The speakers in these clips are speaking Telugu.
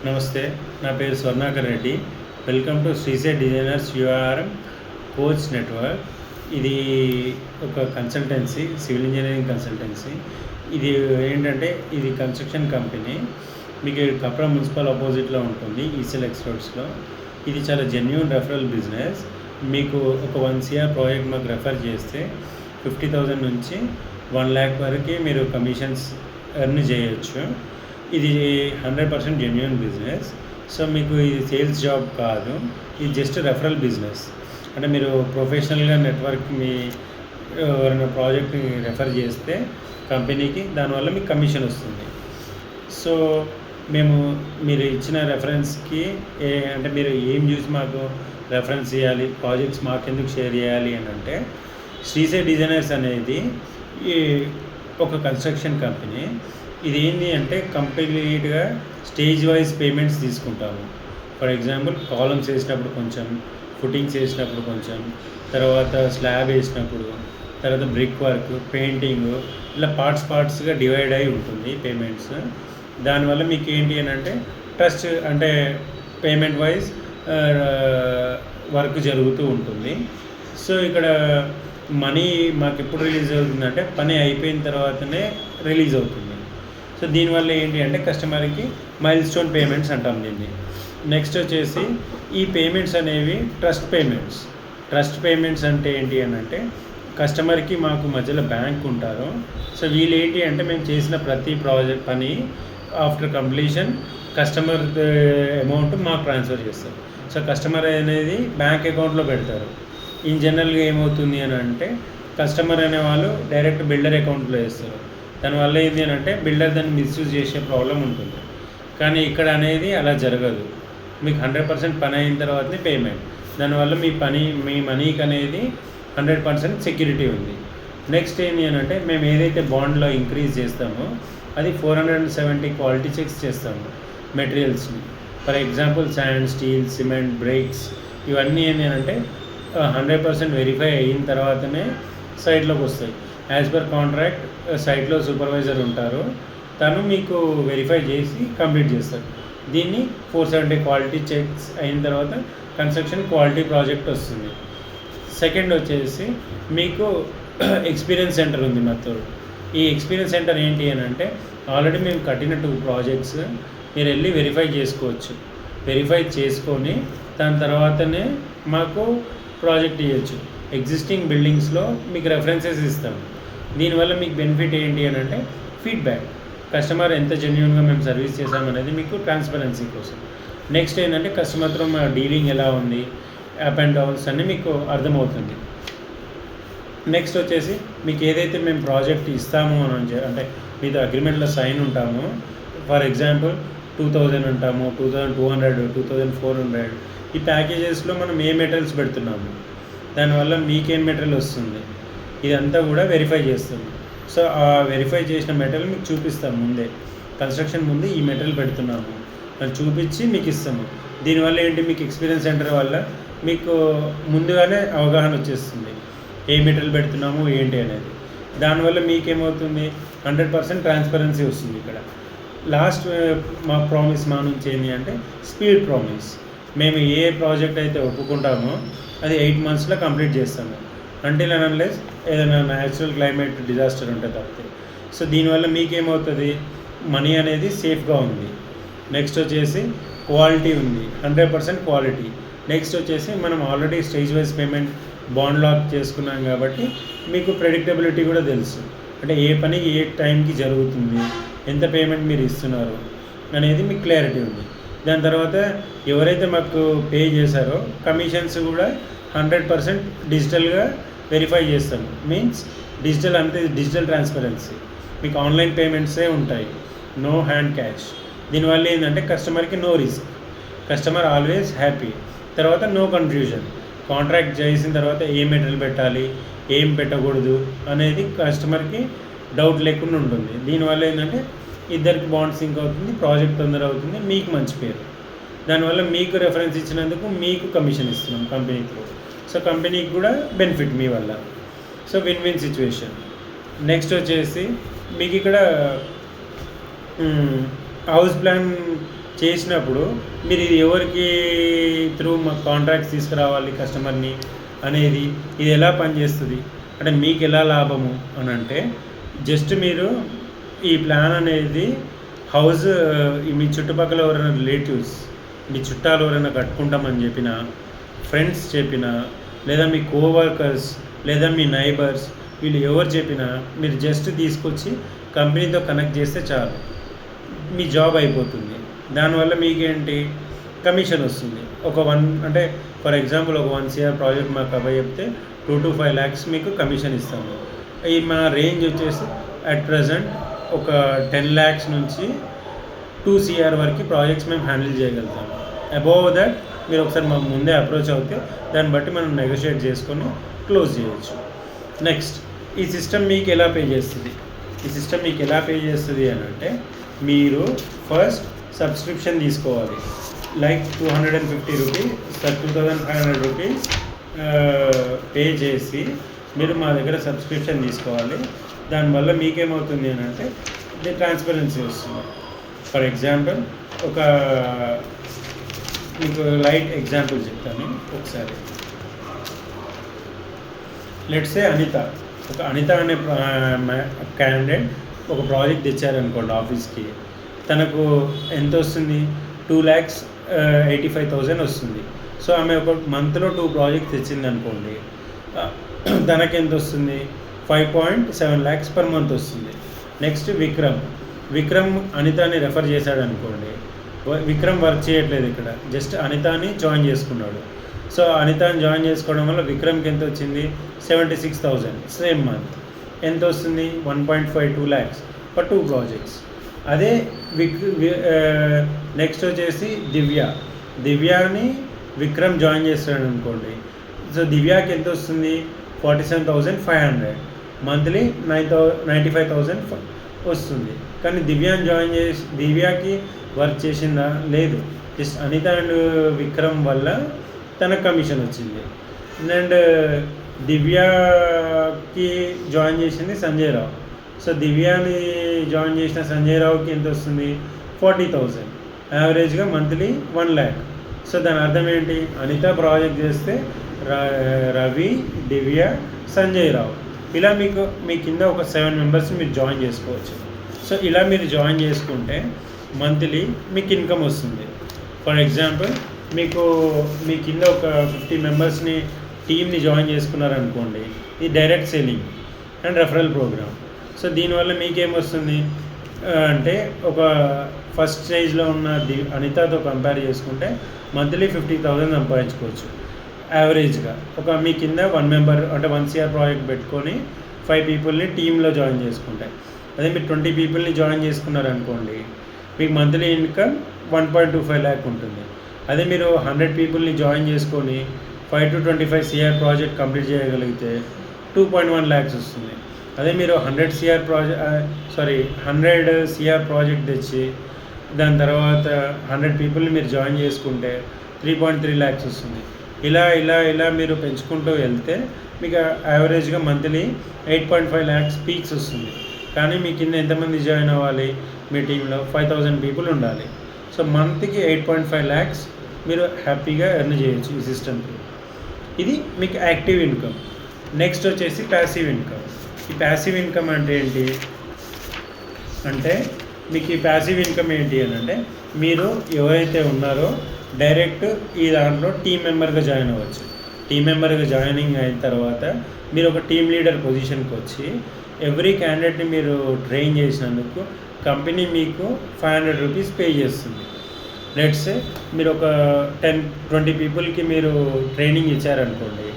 నమస్తే, నా పేరు స్వర్ణాకర్ రెడ్డి. వెల్కమ్ టు శ్రీసేట్ డిజైనర్స్ యూఆర్ఎం కోచ్ నెట్వర్క్. ఇది ఒక కన్సల్టెన్సీ, సివిల్ ఇంజనీరింగ్ కన్సల్టెన్సీ. ఇది ఏంటంటే ఇది కన్స్ట్రక్షన్ కంపెనీ. మీకు కప్రా మున్సిపల్ ఆపోజిట్లో ఉంటుంది, ఈసీఎల్ ఎక్స్ రోడ్స్లో. ఇది చాలా జెన్యూన్ రెఫరల్ బిజినెస్. మీకు ఒక 1 CR ప్రాజెక్ట్ మాకు రెఫర్ చేస్తే 50,000 నుంచి 1 lakh వరకు మీరు కమిషన్స్ ఎర్న్ చేయొచ్చు. ఇది 100% జెన్యూన్ బిజినెస్. సో మీకు ఇది సేల్స్ జాబ్ కాదు, ఇది జస్ట్ రెఫరల్ బిజినెస్. అంటే మీరు ప్రొఫెషనల్గా నెట్వర్క్ మీ ఎవరైనా ప్రాజెక్ట్ని రెఫర్ చేస్తే కంపెనీకి, దానివల్ల మీకు కమిషన్ వస్తుంది. సో మీరు ఇచ్చిన రెఫరెన్స్కి అంటే మీరు ఏం చూసి మాకు రెఫరెన్స్ చేయాలి, ప్రాజెక్ట్స్ మాకెందుకు షేర్ చేయాలి అని అంటే, శ్రీసేట్ డిజైనర్స్ అనేది ఒక కన్స్ట్రక్షన్ కంపెనీ. ఇది ఏంటి అంటే కంప్లీట్గా స్టేజ్ వైజ్ పేమెంట్స్ తీసుకుంటాము. ఫర్ ఎగ్జాంపుల్ కాలమ్స్ వేసినప్పుడు కొంచెం, ఫుటింగ్స్ వేసినప్పుడు కొంచెం, తర్వాత స్లాబ్ వేసినప్పుడు, తర్వాత బ్రిక్ వర్క్, పెయింటింగ్, ఇలా పార్ట్స్గా డివైడ్ అయి ఉంటుంది పేమెంట్స్. దానివల్ల మీకు ఏంటి అని అంటే ట్రస్ట్, అంటే పేమెంట్ వైజ్ వర్క్ జరుగుతూ ఉంటుంది. సో ఇక్కడ మనీ మాకు ఎప్పుడు రిలీజ్ అవుతుందంటే పని అయిపోయిన తర్వాతనే రిలీజ్ అవుతుంది. సో దీనివల్ల ఏంటి అంటే కస్టమర్కి మైల్ స్టోన్ పేమెంట్స్ అంటాం దీన్ని. నెక్స్ట్ వచ్చేసి ఈ పేమెంట్స్ అనేవి ట్రస్ట్ పేమెంట్స్ అంటే ఏంటి అని అంటే, కస్టమర్కి మాకు మధ్యలో బ్యాంక్ ఉంటారు. సో వీళ్ళు ఏంటి అంటే మేము చేసిన ప్రతి ప్రాజెక్ట్ పని ఆఫ్టర్ కంప్లీషన్ కస్టమర్ అమౌంట్ మాకు ట్రాన్స్ఫర్ చేస్తారు. సో కస్టమర్ అనేది బ్యాంక్ అకౌంట్లో పెడతారు. ఇన్ జనరల్గా ఏమవుతుంది అని అంటే కస్టమర్ అనే వాళ్ళు డైరెక్ట్ బిల్డర్ అకౌంట్లో వేస్తారు. దానివల్ల ఏంటి అని అంటే బిల్డర్ దాన్ని మిస్యూజ్ చేసే ప్రాబ్లం ఉంటుంది. కానీ ఇక్కడ అనేది అలా జరగదు. మీకు 100% పని అయిన తర్వాతనే పేమెంట్. దానివల్ల మీ మనీకి అనేది 100% సెక్యూరిటీ ఉంది. నెక్స్ట్ ఏంటి అని అంటే మేము ఏదైతే బాండ్లో ఇంక్రీజ్ చేస్తామో అది 470 క్వాలిటీ చెక్స్ చేస్తాము మెటీరియల్స్ని. For example sand, steel, cement, bricks, ఇవన్నీ ఏంటి అని అంటే 100% వెరిఫై అయిన తర్వాతనే సైట్లోకి వస్తాయి. యాజ్ పర్ కాంట్రాక్ట్ సైట్లో సూపర్వైజర్ ఉంటారు, తను మీకు వెరిఫై చేసి కంప్లీట్ చేస్తారు. దీన్ని 470 క్వాలిటీ చెక్స్ అయిన తర్వాత కన్స్ట్రక్షన్ క్వాలిటీ ప్రాజెక్ట్ వస్తుంది. సెకండ్ వచ్చేసి మీకు ఎక్స్పీరియన్స్ సెంటర్ ఉంది మాతో. ఈ ఎక్స్పీరియన్స్ సెంటర్ ఏంటి అని అంటే ఆల్రెడీ మేము కట్టిన 2 ప్రాజెక్ట్స్ మీరు వెళ్ళి వెరిఫై చేసుకోవచ్చు. వెరిఫై చేసుకొని దాని తర్వాతనే మాకు ప్రాజెక్ట్ ఇవ్వచ్చు. ఎగ్జిస్టింగ్ బిల్డింగ్స్లో మీకు రెఫరెన్సెస్ ఇస్తాము. దీనివల్ల మీకు బెనిఫిట్ ఏంటి అని అంటే ఫీడ్బ్యాక్, కస్టమర్ ఎంత జెన్యూన్గా మేము సర్వీస్ చేసామనేది మీకు ట్రాన్స్పరెన్సీ కోసం. నెక్స్ట్ ఏంటంటే కస్టమర్తో మా డీలింగ్ ఎలా ఉంది, అప్ అండ్ డౌన్స్ అన్నీ మీకు అర్థమవుతుంది. నెక్స్ట్ వచ్చేసి మీకు ఏదైతే మేము ప్రాజెక్ట్ ఇస్తాము అని అంటే మీతో అగ్రిమెంట్లో సైన్ ఉంటాము. ఫర్ ఎగ్జాంపుల్ 2000 అంటాము, 2200, 2400, ఈ ప్యాకేజెస్లో మనం ఏ మెటీరియల్స్ పెడుతున్నాము, దానివల్ల మీకేం మెటీరియల్ వస్తుంది, ఇదంతా కూడా వెరిఫై చేస్తుంది. సో ఆ వెరిఫై చేసిన మెటీరియల్ మీకు చూపిస్తాము ముందే, కన్స్ట్రక్షన్ ముందు ఈ మెటీరియల్ పెడుతున్నాము అని చూపించి మీకు ఇస్తాము. దీనివల్ల ఏంటి మీకు ఎక్స్పీరియన్స్ సెంటర్ వల్ల మీకు ముందుగానే అవగాహన వచ్చేస్తుంది ఏ మెటీరియల్ పెడుతున్నాము ఏంటి అనేది. దానివల్ల మీకేమవుతుంది 100% ట్రాన్స్పరెన్సీ వస్తుంది. ఇక్కడ లాస్ట్ మా ప్రామిస్ మా నుంచి ఏంటి అంటే స్పీడ్ ప్రామిస్. మేము ఏ ప్రాజెక్ట్ అయితే ఒప్పుకుంటామో అది 8 monthsలో కంప్లీట్ చేస్తాము, అంటిల్ అండ్ అన్లెస్ ఏదైనా న్యాచురల్ క్లైమేట్ డిజాస్టర్ ఉంటే తప్పితే. సో దీనివల్ల మీకేమవుతుంది, మనీ అనేది సేఫ్గా ఉంది. నెక్స్ట్ వచ్చేసి క్వాలిటీ ఉంది, 100% క్వాలిటీ. నెక్స్ట్ వచ్చేసి మనం already stage wise payment bond lock చేసుకున్నాం కాబట్టి మీకు ప్రెడిక్టబిలిటీ కూడా తెలుసు. అంటే ఏ పని ఏ టైంకి జరుగుతుంది, ఎంత పేమెంట్ మీరు ఇస్తున్నారు అనేది మీకు క్లారిటీ ఉంది. దాని తర్వాత ఎవరైతే మాకు పే చేశారో కమిషన్స్ కూడా 100% డిజిటల్గా వెరిఫై చేస్తాము. Means digital transparency. మీకు ఆన్లైన్ పేమెంట్సే ఉంటాయి, నో హ్యాండ్ క్యాష్. దీనివల్ల ఏంటంటే కస్టమర్కి no risk, customer always happy. తర్వాత నో కన్ఫ్యూజన్. కాంట్రాక్ట్ చేసిన తర్వాత ఏ మెటీరియల్ పెట్టాలి, ఏం పెట్టకూడదు అనేది కస్టమర్కి డౌట్ లేకుండా ఉంటుంది. దీనివల్ల ఏంటంటే ఇద్దరికి బాండ్ సింక్ అవుతుంది, ప్రాజెక్ట్ తొందర అవుతుంది, మీకు మంచి పేరు. దానివల్ల మీకు రెఫరెన్స్ ఇచ్చినందుకు మీకు కమిషన్ ఇస్తున్నాం కంపెనీ త్రూ. సో కంపెనీకి కూడా బెనిఫిట్ మీ వల్ల. So win win situation. Next వచ్చేసి మీకు ఇక్కడ హౌస్ ప్లాన్ చేసినప్పుడు మీరు ఇది ఎవరికి త్రూ మా కాంట్రాక్ట్స్ తీసుకురావాలి కస్టమర్ని అనేది, ఇది ఎలా పనిచేస్తుంది అంటే మీకు ఎలా లాభము అని అంటే, జస్ట్ మీరు ఈ ప్లాన్ అనేది హౌస్ మీ చుట్టుపక్కల ఎవరైనా రిలేటివ్స్, మీ చుట్టాలు ఎవరైనా కట్టుకుంటామని చెప్పినా, ఫ్రెండ్స్ చెప్పినా, లేదా మీ కోవర్కర్స్ లేదా మీ నైబర్స్, వీళ్ళు ఎవరు చెప్పినా మీరు జస్ట్ తీసుకొచ్చి కంపెనీతో కనెక్ట్ చేస్తే చాలు, మీ జాబ్ అయిపోతుంది. దానివల్ల మీకేంటి కమిషన్ వస్తుంది. ఒక అంటే ఫర్ ఎగ్జాంపుల్ ఒక 1 CR ప్రాజెక్ట్ మాకు అబ్బాయి చెప్తే 2 to 5 lakhs మీకు కమిషన్ ఇస్తాము. ఈ మా రేంజ్ వచ్చేసి అట్ ప్రజెంట్ ఒక 10 lakhs నుంచి 2 CR వరకు ప్రాజెక్ట్స్ మేము హ్యాండిల్ చేయగలుగుతాము. అబోవ్ దట్ మీరు ఒకసారి మాకు ముందే అప్రోచ్ అవుతే దాన్ని బట్టి మనం నెగోషియేట్ చేసుకొని క్లోజ్ చేయొచ్చు. నెక్స్ట్, ఈ సిస్టమ్ మీకు ఎలా పే చేస్తుంది? ఈ సిస్టమ్ మీకు ఎలా పే చేస్తుంది అని అంటే, మీరు ఫస్ట్ సబ్స్క్రిప్షన్ తీసుకోవాలి. లైక్ 250 రూపీస్ 2500 రూపీస్ పే చేసి మీరు మా దగ్గర సబ్స్క్రిప్షన్ తీసుకోవాలి. దానివల్ల మీకేమవుతుంది అని అంటే ట్రాన్స్పరెన్సీ వస్తుంది. ఫర్ ఎగ్జాంపుల్ ఒక మీకు లైట్ ఎగ్జాంపుల్ చెప్తాను ఒకసారి. లెట్స్ సే అనిత అనే క్యాండిడేట్ ఒక ప్రాజెక్ట్ తెచ్చారనుకోండి ఆఫీస్కి. తనకు ఎంత వస్తుంది? 2,85,000 వస్తుంది. సో ఆమె ఒక మంత్లో 2 ప్రాజెక్ట్స్ తెచ్చింది అనుకోండి, తనకి ఎంత వస్తుంది? 5.7 lakhs పర్ మంత్ వస్తుంది. నెక్స్ట్ విక్రమ్ అనితాని రెఫర్ చేశాడు అనుకోండి. విక్రమ్ వర్క్ చేయట్లేదు ఇక్కడ, జస్ట్ అనితాని జాయిన్ చేసుకున్నాడు. సో అనితాని జాయిన్ చేసుకోవడం వల్ల విక్రమ్కి ఎంత వచ్చింది? 76,000 సేమ్ మంత్. ఎంత వస్తుంది? 1.52 lakhs ఫర్ 2 ప్రాజెక్ట్స్. అదే నెక్స్ట్ వచ్చేసి దివ్యాని విక్రమ్ జాయిన్ చేస్తాడు అనుకోండి. సో దివ్యాకి ఎంత వస్తుంది? 47,500 మంత్లీ 95,000 వస్తుంది. కానీ దివ్యాకి వర్క్ చేసిందా? లేదు. జస్ట్ అనిత అండ్ విక్రమ్ వల్ల తనకు కమిషన్ వచ్చింది. అండ్ దివ్యాకి జాయిన్ చేసింది సంజయ్ రావు. సో దివ్యాని జాయిన్ చేసిన సంజయ్ రావుకి ఎంత వస్తుంది? 40,000 యావరేజ్గా మంత్లీ 1 lakh. సో దాని అర్థం ఏంటి? అనిత ప్రాజెక్ట్ చేస్తే రవి, దివ్య, సంజయ్ రావు, ఇలా మీ కింద ఒక 7 మెంబర్స్ని మీరు జాయిన్ చేసుకోవచ్చు. సో ఇలా మీరు జాయిన్ చేసుకుంటే మంత్లీ మీకు ఇన్కమ్ వస్తుంది. ఫర్ ఎగ్జాంపుల్ మీ కింద ఒక 50 మెంబర్స్ని టీమ్ని జాయిన్ చేసుకున్నారనుకోండి. ఇది direct selling and referral program. So దీనివల్ల మీకేమొస్తుంది అంటే, ఒక ఫస్ట్ స్టేజ్లో ఉన్న అనితతో కంపేర్ చేసుకుంటే మంత్లీ 50,000 సంపాదించుకోవచ్చు యావరేజ్గా. మీ కింద 1 member అంటే 1 CR ప్రాజెక్ట్ పెట్టుకొని 5 పీపుల్ని టీంలో జాయిన్ చేసుకుంటే, అదే మీరు 20 పీపుల్ని జాయిన్ చేసుకున్నారనుకోండి, మీకు మంత్లీ ఇన్కమ్ 1.25 lakh ఉంటుంది. అదే మీరు 100 పీపుల్ని జాయిన్ చేసుకొని 5 to 25 CR ప్రాజెక్ట్ కంప్లీట్ చేయగలిగితే 2.1 lakhs వస్తుంది. అదే మీరు 100 CR ప్రాజెక్ట్ తెచ్చి దాని తర్వాత 100 పీపుల్ని మీరు జాయిన్ చేసుకుంటే 3.3 lakhs వస్తుంది. ఇలా మీరు పెంచుకుంటూ వెళ్తే మీకు యావరేజ్గా మంత్లీ 8.5 lakhs పీక్స్ వస్తుంది. కానీ మీ కింద ఎంతమంది జాయిన్ అవ్వాలి? మీ టీంలో 5,000 పీపుల్ ఉండాలి. సో మంత్కి 8.5 lakhs మీరు హ్యాపీగా ఎర్న్ చేయొచ్చు ఈ సిస్టమ్కి. ఇది మీకు యాక్టివ్ ఇన్కమ్. నెక్స్ట్ వచ్చేసి ప్యాసివ్ ఇన్కమ్. ఈ ప్యాసివ్ ఇన్కమ్ అంటే ఏంటి అంటే, మీకు ఈ ప్యాసివ్ ఇన్కమ్ ఏంటి అని అంటే, మీరు ఎవరైతే ఉన్నారో డైరెక్ట్ ఈ దాంట్లో టీమ్ మెంబర్గా జాయిన్ అవ్వచ్చు. టీమ్ మెంబర్గా జాయినింగ్ అయిన తర్వాత మీరు ఒక టీమ్ లీడర్ పొజిషన్కి వచ్చి ఎవ్రీ క్యాండిడేట్ని మీరు ట్రైన్ చేసినందుకు కంపెనీ మీకు 500 రూపీస్ పే చేస్తుంది. లెట్స్ మీరు ఒక 10-20 పీపుల్కి మీరు ట్రైనింగ్ ఇచ్చారనుకోండి,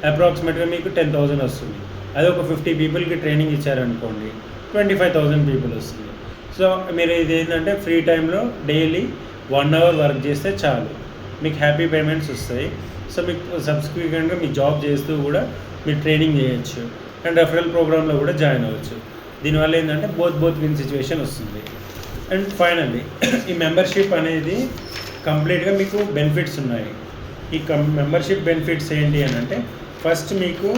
అప్రాక్సిమేట్గా మీకు 10,000 వస్తుంది. అదే ఒక 50 పీపుల్కి ట్రైనింగ్ ఇచ్చారనుకోండి 25,000 పీపుల్ వస్తుంది. సో మీరు ఇది ఏంటంటే ఫ్రీ టైంలో డైలీ 1 hour వర్క్ చేస్తే చాలు, మీకు హ్యాపీ పేమెంట్స్ వస్తాయి. సో మీకు సబ్సిక్వెంట్గా మీ జాబ్ చేస్తూ కూడా మీరు ట్రైనింగ్ చేయొచ్చు అండ్ రెఫరల్ ప్రోగ్రాంలో కూడా జాయిన్ అవ్వచ్చు. దీనివల్ల ఏంటంటే బోత్ విన్ సిచ్యువేషన్ వస్తుంది. అండ్ ఫైనల్లీ ఈ మెంబర్షిప్ అనేది కంప్లీట్గా మీకు బెనిఫిట్స్ ఉన్నాయి. ఈ మెంబర్షిప్ బెనిఫిట్స్ ఏంటి అని అంటే, ఫస్ట్ మీకు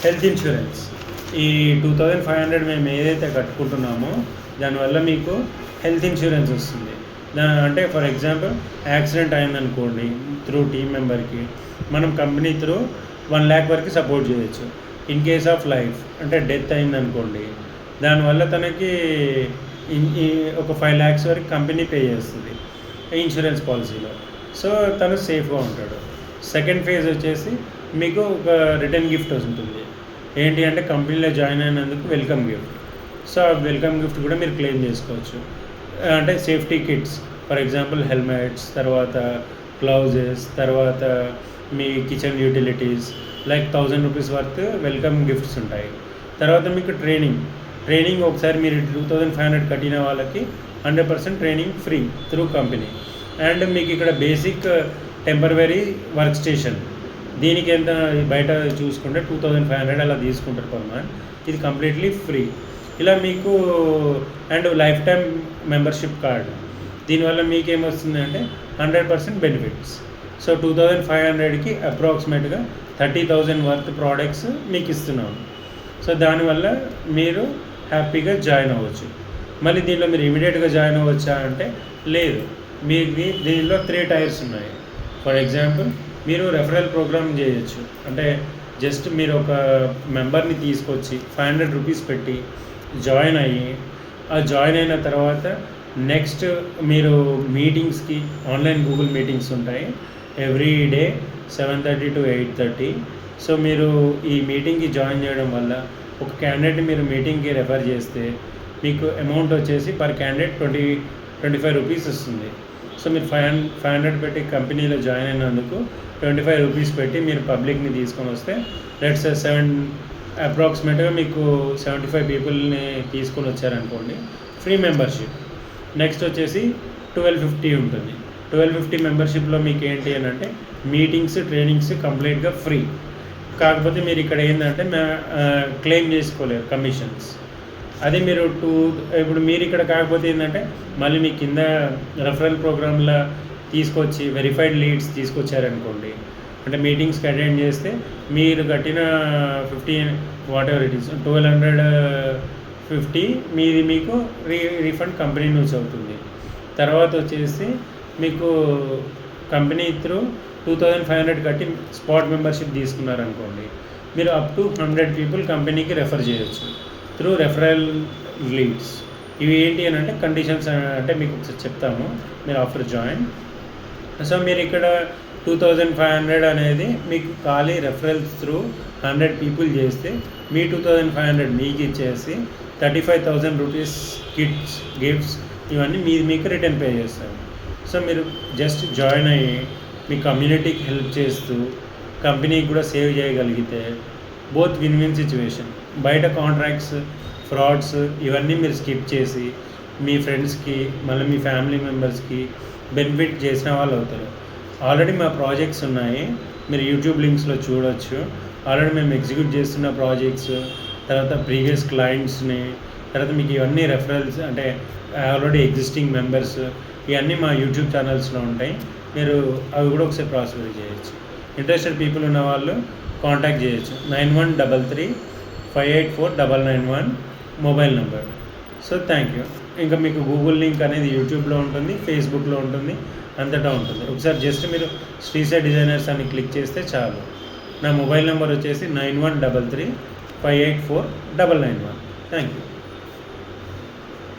హెల్త్ ఇన్సూరెన్స్. ఈ 2,500 మేము ఏదైతే కట్టుకుంటున్నామో దానివల్ల మీకు హెల్త్ ఇన్సూరెన్స్ వస్తుంది. అంటే ఫర్ ఎగ్జాంపుల్ యాక్సిడెంట్ అయిందనుకోండి త్రూ టీమ్ మెంబర్కి, మనం కంపెనీ త్రూ 1 lakh వరకు సపోర్ట్ చేయొచ్చు. ఇన్ కేస్ ఆఫ్ లైఫ్ అంటే డెత్ అయిందనుకోండి, దానివల్ల తనకి ఒక 5 lakhs వరకు కంపెనీ పే చేస్తుంది ఇన్సూరెన్స్ పాలసీలో. సో తను సేఫ్గా ఉంటాడు. సెకండ్ ఫేజ్ వచ్చేసి మీకు ఒక రిటర్న్ గిఫ్ట్ ఉంటుంది. ఏంటి అంటే కంపెనీలో జాయిన్ అయినందుకు వెల్కమ్ గిఫ్ట్. సో ఆ వెల్కమ్ గిఫ్ట్ కూడా మీరు క్లెయిమ్ చేసుకోవచ్చు. అంటే safety kits, for example helmets, తర్వాత గ్లౌజెస్, తర్వాత మీ kitchen utilities, like 1000 rupees worth welcome gifts ఉంటాయి. తర్వాత మీకు ట్రైనింగ్ ఒకసారి మీరు 2500 కట్టిన వాళ్ళకి 100% training free through company. And మీకు ఇక్కడ బేసిక్ టెంపరవరీ వర్క్ స్టేషన్, దీనికి ఎంత బయట చూసుకుంటే 2500 అలా తీసుకుంటారు పర్ మంత్. ఇది కంప్లీట్లీ ఫ్రీ. ఇలా మీకు and life time membership card, దీనివల్ల మీకు ఏమొస్తుందంటే 100% బెనిఫిట్స్. సో 2500కి అప్రాక్సిమేట్గా 30,000 వర్త్ ప్రోడక్ట్స్ మీకు ఇస్తున్నాము. సో దానివల్ల మీరు హ్యాపీగా జాయిన్ అవ్వచ్చు. మళ్ళీ దీనిలో మీరు ఇమీడియట్గా జాయిన్ అవ్వచ్చా అంటే లేదు. మీకు దీనిలో 3 టైర్స్ ఉన్నాయి. ఫర్ ఎగ్జాంపుల్ మీరు రెఫరల్ ప్రోగ్రామ్ చేయొచ్చు. అంటే జస్ట్ మీరు ఒక మెంబర్ని తీసుకొచ్చి 500 రూపీస్ పెట్టి జాయిన్ అయ్యి, ఆ జాయిన్ అయిన తర్వాత నెక్స్ట్ మీరు మీటింగ్స్కి, ఆన్లైన్ గూగుల్ మీటింగ్స్ ఉంటాయి ఎవ్రీ డే 7:30 to 8:30. సో మీరు ఈ మీటింగ్కి జాయిన్ చేయడం వల్ల ఒక క్యాండిడేట్ని మీరు మీటింగ్కి రెఫర్ చేస్తే మీకు అమౌంట్ వచ్చేసి పర్ క్యాండిడేట్ 25 రూపీస్ వస్తుంది. సో మీరు 500 పెట్టి కంపెనీలో జాయిన్ అయినందుకు 25 రూపీస్ పెట్టి మీరు పబ్లిక్ని తీసుకొని వస్తే లెట్స్ 7 అప్రాక్సిమేట్గా మీకు 75 పీపుల్ని తీసుకొని వచ్చారనుకోండి, ఫ్రీ మెంబర్షిప్. నెక్స్ట్ వచ్చేసి 1250 ఉంటుంది. 1250 మెంబర్షిప్లో మీకు ఏంటి అని అంటే మీటింగ్స్, ట్రైనింగ్స్ కంప్లీట్గా ఫ్రీ. కాకపోతే మీరు ఇక్కడ ఏంటంటే క్లెయిమ్ చేసుకోలేరు కమిషన్స్. అది మీరు ఇప్పుడు మీరు ఇక్కడ కాకపోతే ఏంటంటే మళ్ళీ మీ కింద రెఫరల్ ప్రోగ్రామ్లో తీసుకొచ్చి వెరిఫైడ్ లీడ్స్ తీసుకొచ్చారనుకోండి, అంటే మీటింగ్స్కి అటెండ్ చేస్తే మీరు కట్టిన 15 వాట్ ఎవర్ ఇట్ ఈస్ 1250 మీది మీకు రీఫండ్ కంపెనీ నుంచి అవుతుంది. తర్వాత వచ్చేసి మీకు కంపెనీ త్రూ 2500 కట్టి స్పాట్ మెంబర్షిప్ తీసుకున్నారనుకోండి, మీరు అప్ టు 100 పీపుల్ కంపెనీకి రెఫర్ చేయొచ్చు త్రూ రెఫరల్ లీడ్స్. ఇవి ఏంటి అని అంటే కండిషన్స్ అంటే మీకు ఒకసారి చెప్తాము మీరు ఆఫర్ జాయిన్. సో మీరు ఇక్కడ 2500 అనేది మీకు ఖాళీ రెఫరల్స్ త్రూ 100 పీపుల్ చేస్తే మీ 2500 మీకు ఇచ్చేసి 35,000 రూపీస్ కిట్స్, గిఫ్ట్స్ ఇవన్నీ మీకు రిటర్న్ పే చేస్తారు. సో మీరు జస్ట్ జాయిన్ అయ్యి మీ కమ్యూనిటీకి హెల్ప్ చేస్తూ కంపెనీకి కూడా సేవ్ చేయగలిగితే బోత్ విన్ విన్ సిచ్యువేషన్. బయట కాంట్రాక్ట్స్, ఫ్రాడ్స్ ఇవన్నీ మీరు స్కిప్ చేసి మీ ఫ్రెండ్స్కి, మళ్ళీ మీ ఫ్యామిలీ మెంబర్స్కి బెనిఫిట్ చేసిన వాళ్ళు అవుతారు. ఆల్రెడీ మా ప్రాజెక్ట్స్ ఉన్నాయి, మీరు యూట్యూబ్ లింక్స్లో చూడవచ్చు. ఆల్రెడీ మేము ఎగ్జిక్యూట్ చేస్తున్న ప్రాజెక్ట్స్, తర్వాత ప్రీవియస్ క్లయింట్స్ని, తర్వాత మీకు ఇవన్నీ రెఫరల్స్ అంటే ఆల్రెడీ ఎగ్జిస్టింగ్ మెంబర్స్, ఇవన్నీ మా యూట్యూబ్ ఛానల్స్లో ఉంటాయి. మీరు అవి కూడా ఒకసారి ప్రాసెస్ చేయొచ్చు. ఇంట్రెస్టెడ్ పీపుల్ ఉన్న వాళ్ళు కాంటాక్ట్ చేయొచ్చు. 9133584991 mobile number. So thank you. ఇంకా మీకు గూగుల్ లింక్ అనేది యూట్యూబ్లో ఉంటుంది, ఫేస్బుక్లో ఉంటుంది, అంతటా ఉంటుంది. ఒకసారి జస్ట్ మీరు శ్రీసాయి డిజైనర్స్ అని క్లిక్ చేస్తే చాలు. నా మొబైల్ నెంబర్ వచ్చేసి 9133584991. Thank you.